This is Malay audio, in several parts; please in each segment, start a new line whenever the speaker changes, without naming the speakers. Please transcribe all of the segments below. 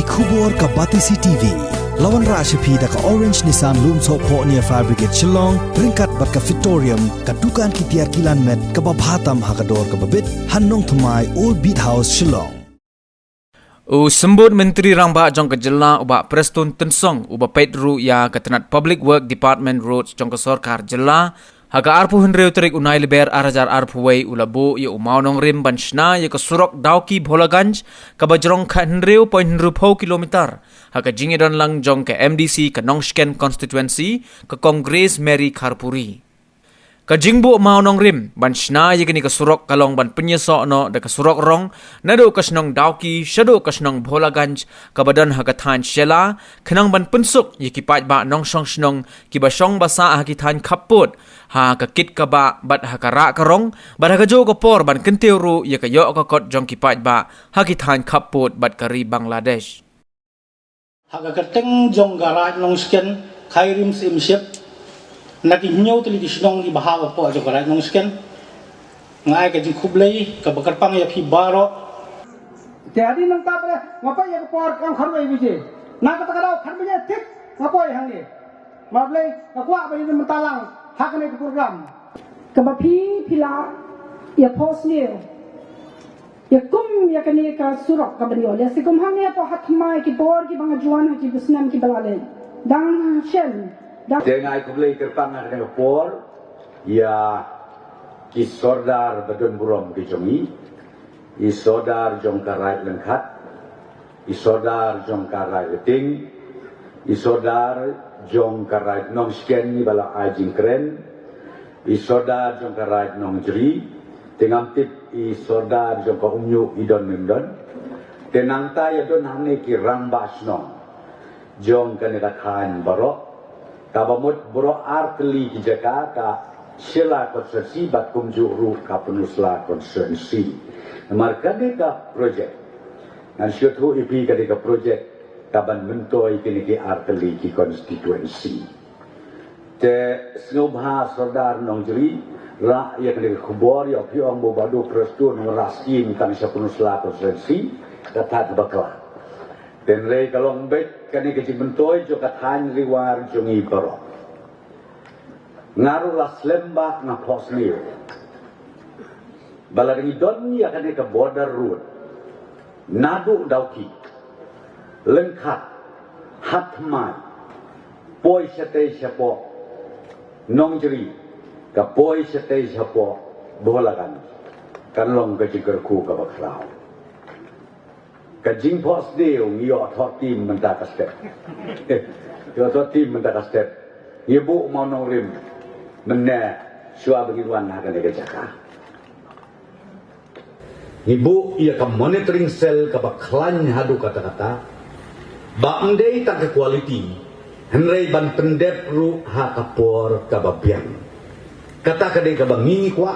Kubor ka Batisi TV. Lawan Rashapi da ka Orange Nissan Loom So Po near Fire Brigade Shillong, Ringkat bat ka Victorium, ka Dukan ki Tiar Kilan Met, ka Babhatam Hakador ka Babit, Hannong Thamai Old Beat House Shillong.
Sembut Menteri Rangba jong kejela uba Preston Tensong uba Pedro ya ketenat Public Work Department Roads jong kesorkar jela haga arpu henreu terik unai liber arajar arpu wei ulabo ya umaunong rim banshna ya kesurok dauki Bholaganj ka bajrong ka henreu point henreu kilometer haga jingidon lang jong ke MDC ke Nongsken constituency ke Kongres Mary Kharpuri. Kajingbu mau nong rim ban shna yegini kasurok kalong ban penyeso no da kasurok rong nado kasnong dauki shado kasnong Bholaganj kabadan hagathan shela khenang ban pensuk yikipat ba nong shong shnong kibashong basa hakithan khaput ha kakit ka ba bat hakara karong bat hagajo ko por ban kenteuru yakayo ka kot jong kipat ba hakithan khaput bat kari Bangladesh
hagakateng jong garaj nong sken khairim simship naki nyau tuli disnong di bahawa po aja karat nong sken ngai ka jing kublai ka bakar pang ya phi baro
jadi nang tapre ngapai ya por kang kharbai bije na ka takadau kharbai tik ngapai hangi mablai akwa ba ni mentalang hakne program
ka ba pila ya posne ya kum ya kani ka surok ka brio ya sikum hangi po hatmai ki bor ki bang juan ki busnam ki balale dang shen
Dengan kublai kertangan dengan por, ya kisordar badun burom kijongi, isodar jongkarai lengkat, isodar jongkarai leting, isodar jongkarai nongsken ni bala ajing keren, isodar jongkarai nongjeri, tengam tip isodar jongka umyu idon mendon, tenang tay adon hane ki rambas nong, jong kanirakan barok. Kabamut bro artli ki jaka ka sila konsensi bat kumjuru ka penusla konsensi. Marka ka projek. Nan syutu ipi ka projek kaban mentoi kini ki artli ki konstituensi. Te snubha sordar nongjeri ra ya kini kubor ya piong bo badu prestun ngerasin kan sa penusla konsensi kata bakla. Dan rei kalong bet kani kecik mentoi jo kathan riwar jongi baro. Ngaru las lembah na posnil. Balaringi doni akan ke border road. Nadu dauki. Lengkat. Hatmai. Poi setei siapo. Nongjeri. Ka poi setei siapo. Bolagan. Kanlong kecik kerku ka bakrao. Kajing pos dia ngiyo thot tim mentaka step. Yo thot tim mentaka step. Ibu mau nongrim menne syua begituan akan dikejaka. Ibu ia ka monitoring cell ka baklan hadu kata-kata. Ba ndei tak ke quality. Henrei ban pendep ru ha kapor ka babian. Kata ka dei ka bangi kwa.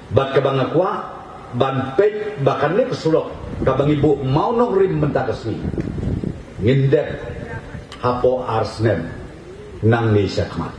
Bat ka bang kwa ban pek bahkan ni kesulok kabang ibu mau nong rim mentakasni ngindep hapo arsnem nang ni syakmat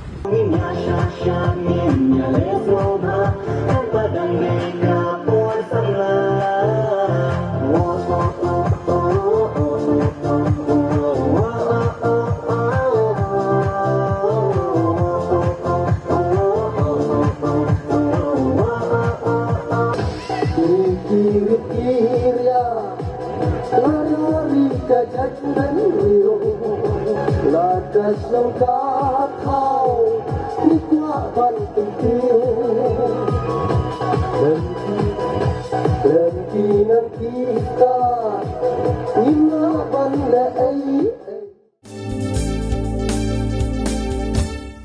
Lakas ng kakao ni Kwaban Tintin Berhenti ng kita Inaban na